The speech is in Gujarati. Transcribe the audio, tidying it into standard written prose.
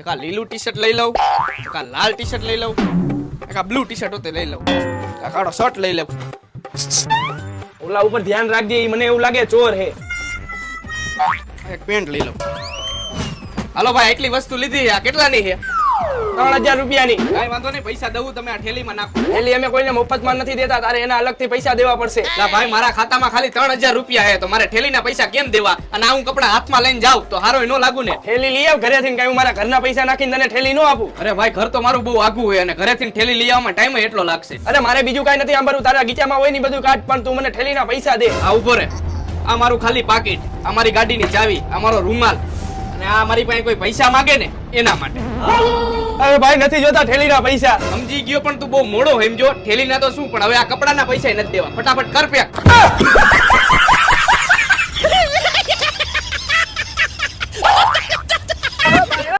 એક આ લીલું ટી-શર્ટ લઈ લઉં, એક આ લાલ ટી-શર્ટ લઈ લઉં, એક આ બ્લુ ટી-શર્ટ હોતે લઈ લઉં, એક આડો શર્ટ લઈ લઉં. ઓલા ઉપર ધ્યાન રાખજે, ઈ મને એવું લાગે ચોર હે. એક પેન્ટ લઈ લઉં. હાલો ભાઈ, એટલી વસ્તુ લીધી. આ કેટલાની છે? 3000 રૂપિયાની. કાઈ વાંધો નહીં, પૈસા દઉં તમે આ થેલીમાં નાખો. એટલે અમે કોઈને મફતમાં નથી દેતા, તારે એના અલગથી પૈસા દેવા પડશે. લા ભાઈ, મારા ખાતામાં ખાલી 3000 રૂપિયા હે, તો મારે થેલીના પૈસા કેમ દેવા? અને આ હું કપડા હાથમાં લઈને જાઉં તો હારો નો લાગુ ને? થેલી લઈ આવ ઘરેથી, કઈ હું મારા ઘરના પૈસા નાખીને તને થેલી નો આપું. અરે ભાઈ, ઘર તો મારું બહુ આઘું હોય અને ઘરેથી થેલી લઈ આવવામાં ટાઈમ એટલો લાગશે. અરે મારે બીજું કઈ નથી સાંભળવું, તારા ગીચામાં હોય ને બધું કાઢ, પણ તું મને થેલીના પૈસા દે. આ ઉભો રે. આ મારું ખાલી પાકીટ, આ મારી ગાડીની ચાવી, આ મારો રૂમાલ, અને આ મારી પાસે કોઈ પૈસા માંગે ને એના માટે. અરે ભાઈ નથી જોતા થેલીના પૈસા. સમજી ગયો, પણ તું બહુ મોડો સમજો. થેલીના તો શું, પણ હવે આ કપડાના પૈસા નથી દેવા. ફટાફટ કર પેક.